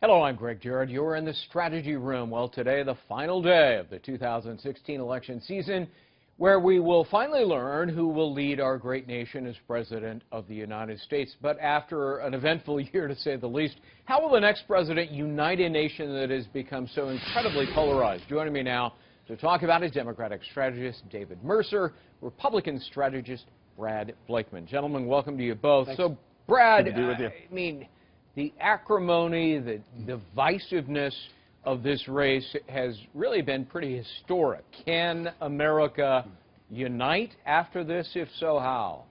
Hello, I'm Greg Jarrett. You're in the strategy room. Well, today, the final day of the 2016 election season, where we will finally learn who will lead our great nation as President of the United States. But after an eventful year, to say the least, how will the next president unite a nation that has become so incredibly polarized? Joining me now to talk about is Democratic strategist David Mercer, Republican strategist Brad Blakeman. Gentlemen, welcome to you both. Thanks. So, Brad, good to be with you. I mean, the acrimony, the divisiveness of this race has really been pretty historic. Can America unite after this? If so, how?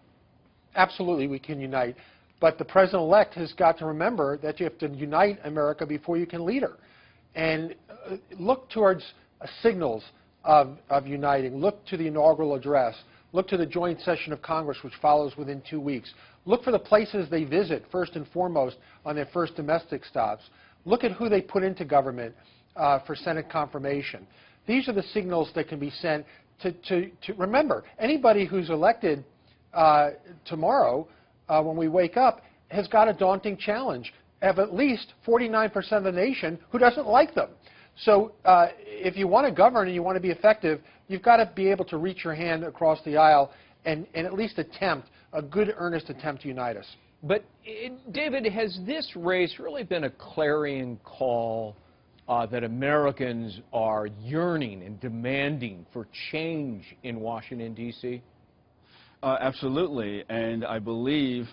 Absolutely, we can unite. But the president-elect has got to remember that you have to unite America before you can lead her. And look towards signals of uniting. Look to the inaugural address. Look to the joint session of Congress, which follows within 2 weeks. Look for the places they visit, first and foremost, on their first domestic stops. Look at who they put into government for Senate confirmation. These are the signals that can be sent to remember, anybody who's elected tomorrow, when we wake up, has got a daunting challenge of at least 49% of the nation who doesn't like them. So if you want to govern and you want to be effective, you've got to be able to reach your hand across the aisle and at least attempt a good, earnest attempt to unite us. But, David, has this race really been a clarion call that Americans are yearning and demanding for change in Washington, D.C.? Absolutely, and I believe,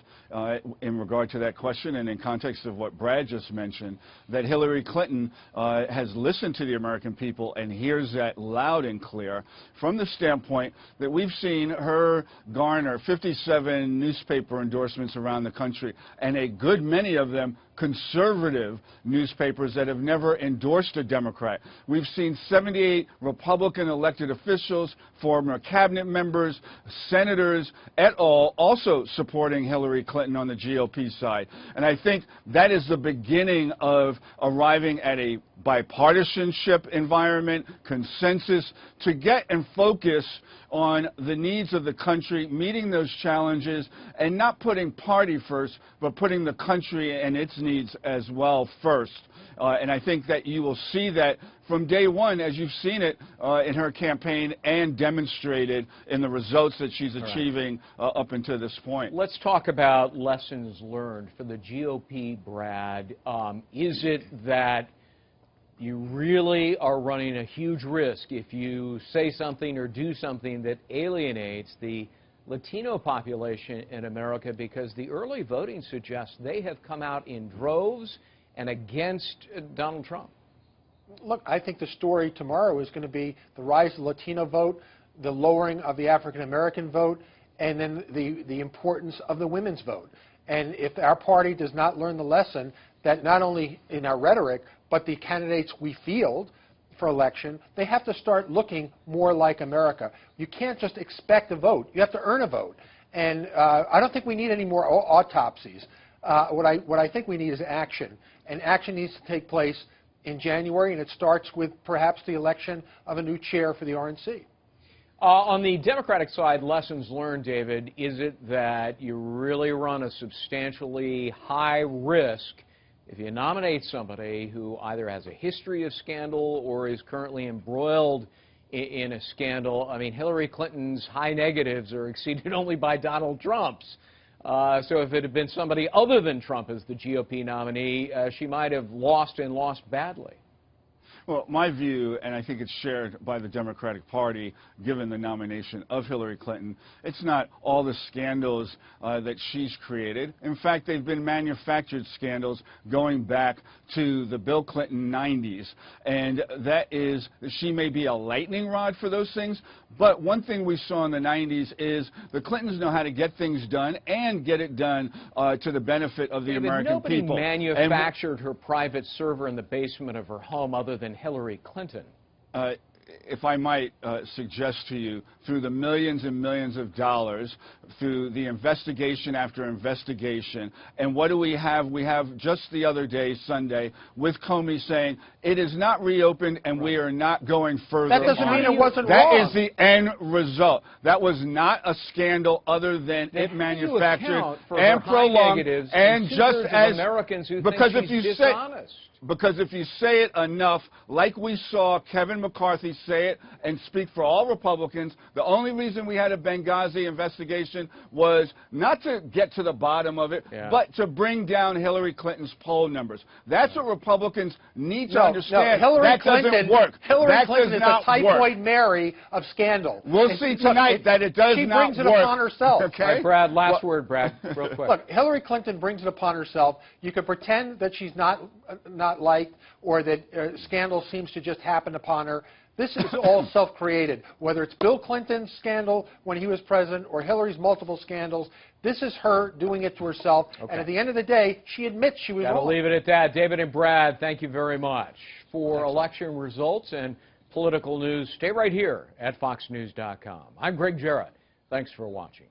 in regard to that question and in context of what Brad just mentioned, that Hillary Clinton has listened to the American people and hears that loud and clear from the standpoint that we've seen her garner 57 newspaper endorsements around the country, and a good many of them conservative newspapers that have never endorsed a Democrat. We've seen 78 Republican elected officials, former cabinet members, senators, et al. Also supporting Hillary Clinton on the GOP side. And I think that is the beginning of arriving at a bipartisanship environment, consensus, to get and focus on the needs of the country, meeting those challenges, and not putting party first, but putting the country and its needs as well first. And I think that you will see that from day one, as you've seen it in her campaign and demonstrated in the results that she's achieving up until this point. Let's talk about lessons learned for the GOP, Brad. Is it that you really are running a huge risk if you say something or do something that alienates the Latino population in America, because the early voting suggests they have come out in droves and against Donald Trump? Look, I think the story tomorrow is going to be the rise of the Latino vote, the lowering of the African-American vote, and then the importance of the women's vote. And if our party does not learn the lesson that not only in our rhetoric, but the candidates we field for election, they have to start looking more like America. You can't just expect a vote. You have to earn a vote. And I don't think we need any more autopsies. What I think we need is action. And action needs to take place in January, and it starts with perhaps the election of a new chair for the RNC. On the Democratic side, lessons learned, David, is it that you really run a substantially high risk if you nominate somebody who either has a history of scandal or is currently embroiled in a scandal? I mean, Hillary Clinton's high negatives are exceeded only by Donald Trump's. So if it had been somebody other than Trump as the GOP nominee, she might have lost and lost badly. Well, my view, and I think it's shared by the Democratic Party, given the nomination of Hillary Clinton, it's not all the scandals that she's created. In fact, they've been manufactured scandals going back to the Bill Clinton 90s. And that is, she may be a lightning rod for those things, but one thing we saw in the 90s is the Clintons know how to get things done and get it done to the benefit of the American people. Nobody manufactured her private server in the basement of her home other than Hillary Clinton. if I might suggest to you, through the millions and millions of dollars, through the investigation after investigation, and what do we have? We have just the other day, Sunday, with Comey saying it is not reopened and we are not going further. That doesn't mean it wasn't wrong. wrong. That is the end result. That was not a scandal other than it manufactured and prolonged, and just as Americans who because think if you dishonest. Because if you say it enough, like we saw Kevin McCarthy say it and speak for all Republicans, the only reason we had a Benghazi investigation was not to get to the bottom of it, but to bring down Hillary Clinton's poll numbers. That's what Republicans need to understand. Hillary Clinton doesn't work. Hillary Clinton is a typhoid work. Mary of scandal. We'll see tonight that it does not work. She brings it upon herself. Okay? All right, Brad, last word, Brad, real quick. Look, Hillary Clinton brings it upon herself. You can pretend that she's not liked or that scandal seems to just happen upon her. This is all self-created. Whether it's Bill Clinton's scandal when he was president or Hillary's multiple scandals, this is her doing it to herself. Okay. And at the end of the day, she admits she was wrong. Got to leave it at that. David and Brad, thank you very much. For election results and political news, stay right here at foxnews.com. I'm Greg Jarrett. Thanks for watching.